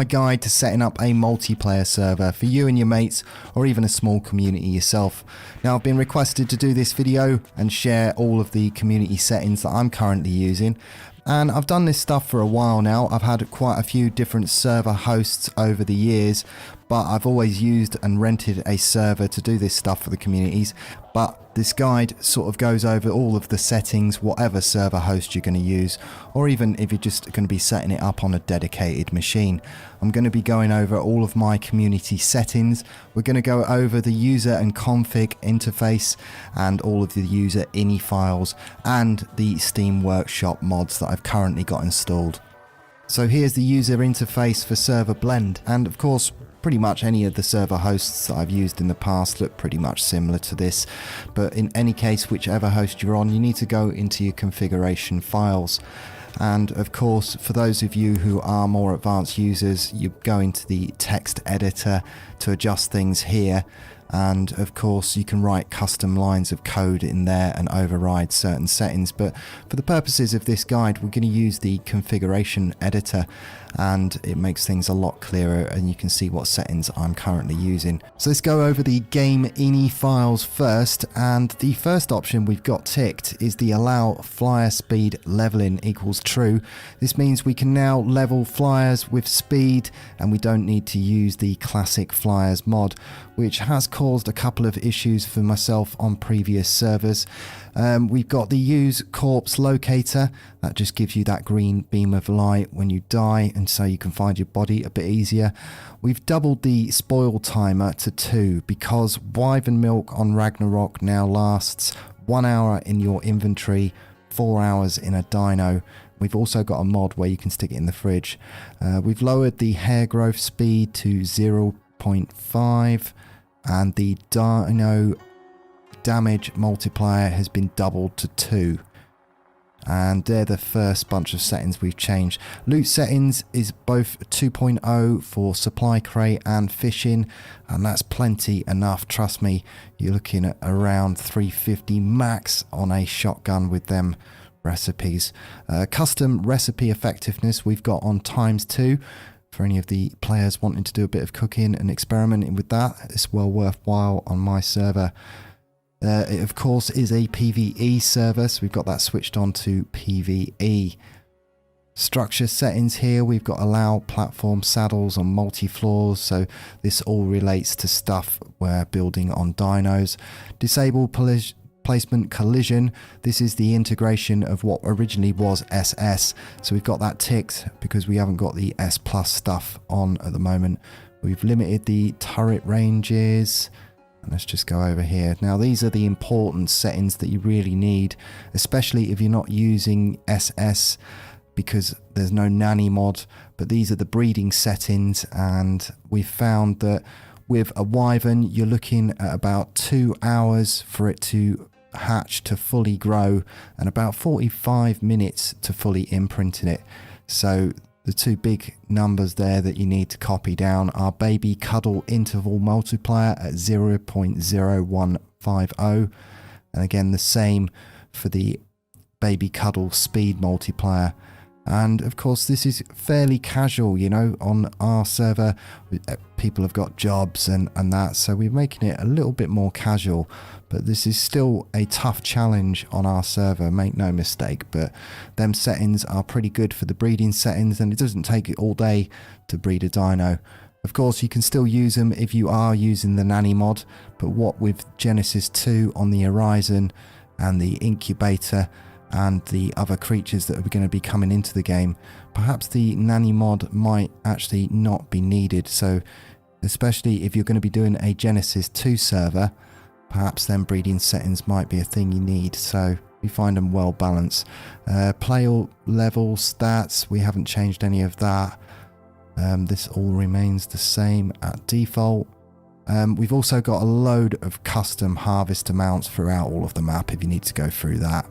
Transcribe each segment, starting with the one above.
my guide to setting up a multiplayer server for you and your mates, or even a small community yourself. Now, I've been requested to do this video and share all of the community settings that I'm currently using. And I've done this stuff for a while now. I've had quite a few different server hosts over the years, but I've always used and rented a server to do this stuff for the communities. But this guide sort of goes over all of the settings, whatever server host you're going to use, or even if you're just going to be setting it up on a dedicated machine. I'm going to be going over all of my community settings. We're going to go over the user and config interface and all of the user ini files and the Steam Workshop mods that I've currently got installed. So here's the user interface for Server Blend, and of course pretty much any of the server hosts that I've used in the past look pretty much similar to this, but in any case, whichever host you're on, you need to go into your configuration files. And of course, for those of you who are more advanced users, you go into the text editor to adjust things here. And of course, you can write custom lines of code in there and override certain settings. But for the purposes of this guide, we're going to use the configuration editor, and it makes things a lot clearer and you can see what settings I'm currently using. So let's go over the game ini files first. And the first option we've got ticked is the allow flyer speed leveling equals true. This means we can now level flyers with speed, and we don't need to use the classic flyers mod, which has caused a couple of issues for myself on previous servers. We've got the use corpse locator. That just gives you that green beam of light when you die, and so you can find your body a bit easier. We've doubled the spoil timer to 2 because Wyvern Milk on Ragnarok now lasts 1 hour in your inventory, 4 hours in a dino. We've also got a mod where you can stick it in the fridge. We've lowered the hair growth speed to 0.5, and the dino damage multiplier has been doubled to 2. And they're the first bunch of settings we've changed. Loot settings is both 2.0 for supply crate and fishing, and that's plenty enough. Trust me, you're looking at around 350 max on a shotgun with them recipes. Custom recipe effectiveness we've got on ×2 for any of the players wanting to do a bit of cooking and experimenting with that. It's well worthwhile on my server. It of course is a PvE server, so we've got that switched on to PvE. Structure settings here, we've got allow platform saddles on multi-floors, so this all relates to stuff we're building on dinos. Disable placement collision, this is the integration of what originally was SS, so we've got that ticked because we haven't got the S plus stuff on at the moment. We've limited the turret ranges. Let's just go over here. Now, these are the important settings that you really need, especially if you're not using SS, because there's no nanny mod, but these are the breeding settings, and we've found that with a wyvern, you're looking at about 2 hours for it to hatch to fully grow, and about 45 minutes to fully imprint it. So the two big numbers there that you need to copy down are baby cuddle interval multiplier at 0.0150, and again the same for the baby cuddle speed multiplier. And of course, this is fairly casual, you know, on our server. People have got jobs and that, so we're making it a little bit more casual. But this is still a tough challenge on our server, make no mistake. But them settings are pretty good for the breeding settings, and it doesn't take it all day to breed a dino. Of course, you can still use them if you are using the nanny mod, but what with Genesis 2 on the horizon and the incubator and the other creatures that are going to be coming into the game, perhaps the nanny mod might actually not be needed. So especially if you're going to be doing a Genesis 2 server, perhaps them breeding settings might be a thing you need. So we find them well balanced. Player level stats, we haven't changed any of that. This all remains the same at default. We've also got a load of custom harvest amounts throughout all of the map if you need to go through that.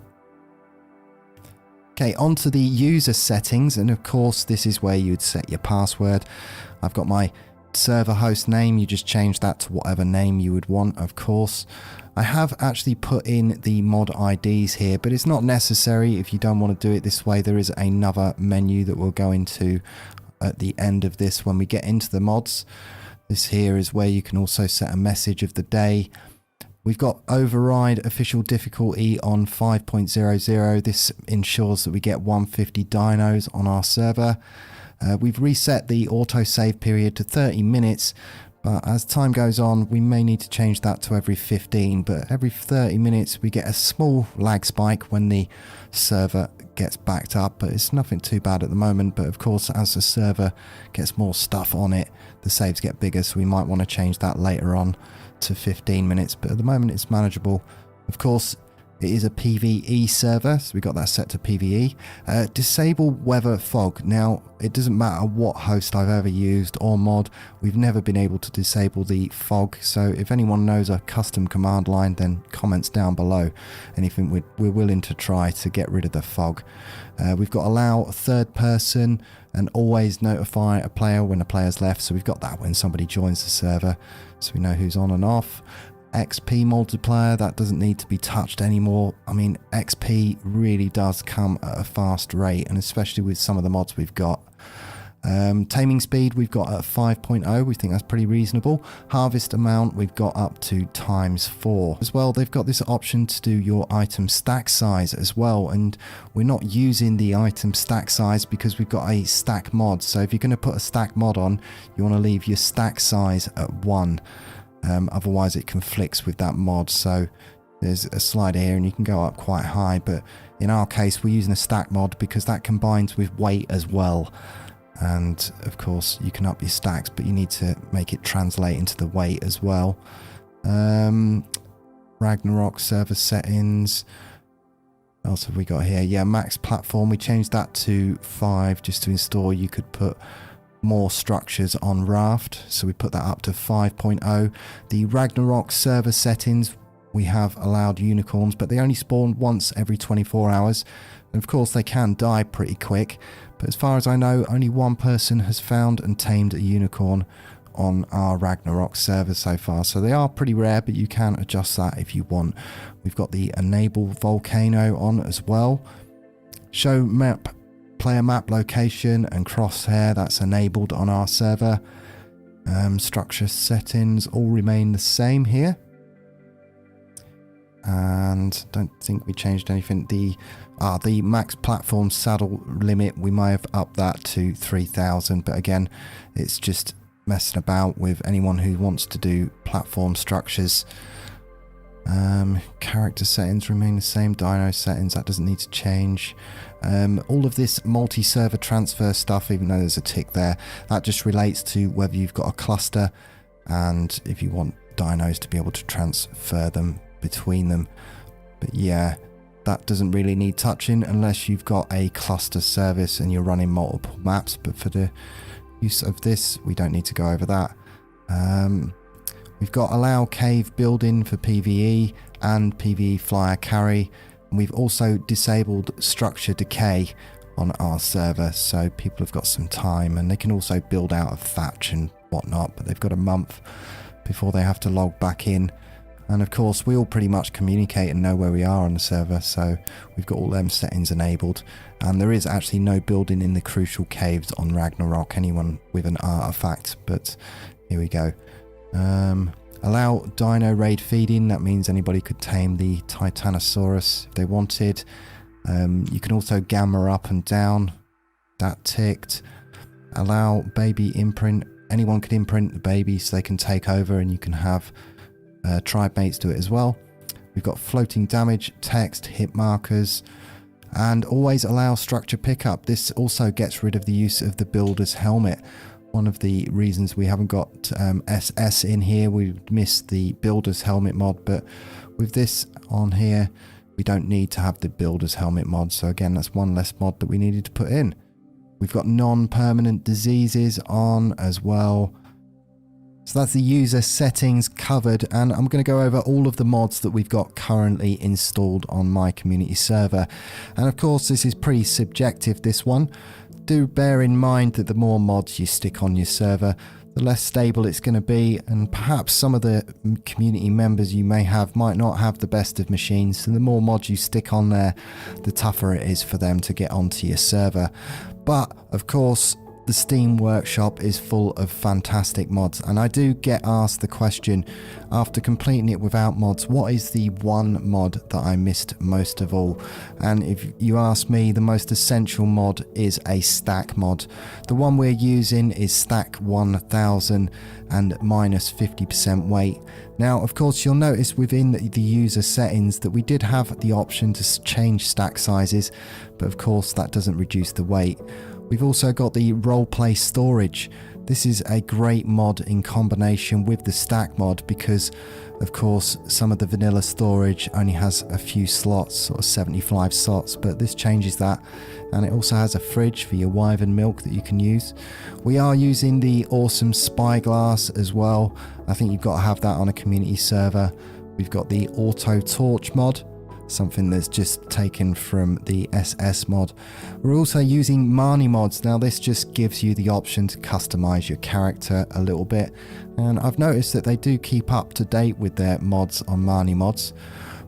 Okay, onto the user settings, and of course this is where you'd set your password. I've got my server host name, you just change that to whatever name you would want, of course. I have actually put in the mod IDs here, but it's not necessary if you don't want to do it this way. There is another menu that we'll go into at the end of this when we get into the mods. This here is where you can also set a message of the day. We've got override official difficulty on 5.00. This ensures that we get 150 dinos on our server. We've reset the autosave period to 30 minutes, but as time goes on, we may need to change that to every 15. But every 30 minutes, we get a small lag spike when the server gets backed up, but it's nothing too bad at the moment. But of course, as the server gets more stuff on it, the saves get bigger, so we might want to change that later on to 15 minutes, but at the moment it's manageable. Of course, it is a PvE server, so we got that set to PvE. Disable weather fog. Now, it doesn't matter what host I've ever used or mod, we've never been able to disable the fog. So if anyone knows a custom command line, then comments down below. Anything we're willing to try to get rid of the fog. We've got allow third person and always notify a player when a player's left. So we've got that when somebody joins the server, so we know who's on and off. XP multiplier, that doesn't need to be touched anymore. I mean, XP really does come at a fast rate, and especially with some of the mods we've got. Taming speed we've got at 5.0, we think that's pretty reasonable. Harvest amount we've got up to ×4. As well, they've got this option to do your item stack size as well, and we're not using the item stack size because we've got a stack mod. So if you're going to put a stack mod on, you want to leave your stack size at 1. Otherwise it conflicts with that mod. So there's a slider here and you can go up quite high, but in our case we're using a stack mod because that combines with weight as well. And of course you can up your stacks, but you need to make it translate into the weight as well. Ragnarok server settings, what else have we got here? Yeah, max platform, we changed that to 5 just to install. You could put more structures on raft, so we put that up to 5.0. The Ragnarok server settings, we have allowed unicorns, but they only spawn once every 24 hours. And of course they can die pretty quick, but as far as I know, only one person has found and tamed a unicorn on our Ragnarok server so far. So they are pretty rare, but you can adjust that if you want. We've got the enable volcano on as well. Show map, player map location and crosshair, that's enabled on our server. Structure settings all remain the same here. And don't think we changed anything. The max platform saddle limit, we might have upped that to 3,000, but again, it's just messing about with anyone who wants to do platform structures. Character settings remain the same. Dino settings, that doesn't need to change. All of this multi-server transfer stuff, even though there's a tick there, that just relates to whether you've got a cluster and if you want dinos to be able to transfer them between them. But yeah, that doesn't really need touching unless you've got a cluster service and you're running multiple maps. But for the use of this, we don't need to go over that. We've got allow cave building for PvE and PvE flyer carry. And we've also disabled structure decay on our server, so people have got some time, and they can also build out of thatch and whatnot, but they've got a month before they have to log back in. And of course we all pretty much communicate and know where we are on the server, so we've got all them settings enabled. And there is actually no building in the crucial caves on Ragnarok, anyone with an artifact, but here we go. Allow dino raid feeding, that means anybody could tame the Titanosaurus if they wanted. You can also gamma up and down, that ticked. Allow baby imprint, anyone can imprint the baby so they can take over, and you can have tribe mates do it as well. We've got floating damage, text, hit markers, and always allow structure pickup. This also gets rid of the use of the builder's helmet. One of the reasons we haven't got SS in here, we missed the builder's helmet mod, but with this on here, we don't need to have the builder's helmet mod. So again, that's one less mod that we needed to put in. We've got non-permanent diseases on as well. So that's the user settings covered, and I'm going to go over all of the mods that we've got currently installed on my community server. And of course, this is pretty subjective, this one. Do bear in mind that the more mods you stick on your server, the less stable it's going to be, and perhaps some of the community members you may have might not have the best of machines, so the more mods you stick on there, the tougher it is for them to get onto your server. But of course, The Steam Workshop is full of fantastic mods, and I do get asked the question after completing it without mods, what is the one mod that I missed most of all? And if you ask me, the most essential mod is a stack mod. The one we're using is stack 1000 and minus 50% weight. Now, of course, you'll notice within the user settings that we did have the option to change stack sizes, but of course that doesn't reduce the weight. We've also got the roleplay storage. This is a great mod in combination with the stack mod because, of course, some of the vanilla storage only has a few slots, sort of 75 slots, but this changes that. And it also has a fridge for your Wyvern milk that you can use. We are using the awesome spyglass as well. I think you've got to have that on a community server. We've got the auto torch mod, something that's just taken from the SS mod. We're also using Marnie mods. Now this just gives you the option to customize your character a little bit, and I've noticed that they do keep up to date with their mods on Marnie mods.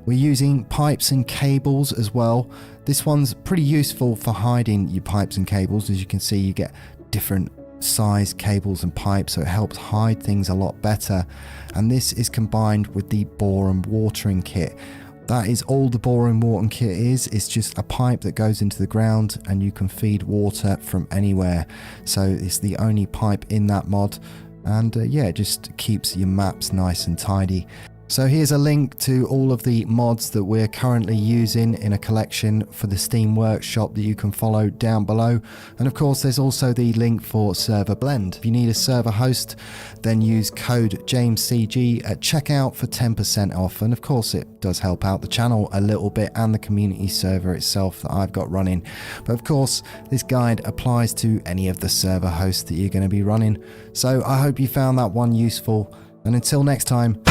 We're using pipes and cables as well. This one's pretty useful for hiding your pipes and cables. As you can see, you get different size cables and pipes, so it helps hide things a lot better. And this is combined with the boron watering kit. That is all the boron watering kit is. It's just a pipe that goes into the ground and you can feed water from anywhere. So it's the only pipe in that mod, and yeah, it just keeps your maps nice and tidy. So here's a link to all of the mods that we're currently using in a collection for the Steam Workshop that you can follow down below. And of course, there's also the link for Server Blend. If you need a server host, then use code JamesCG at checkout for 10% off. And of course, it does help out the channel a little bit and the community server itself that I've got running. But of course, this guide applies to any of the server hosts that you're going to be running. So I hope you found that one useful. And until next time.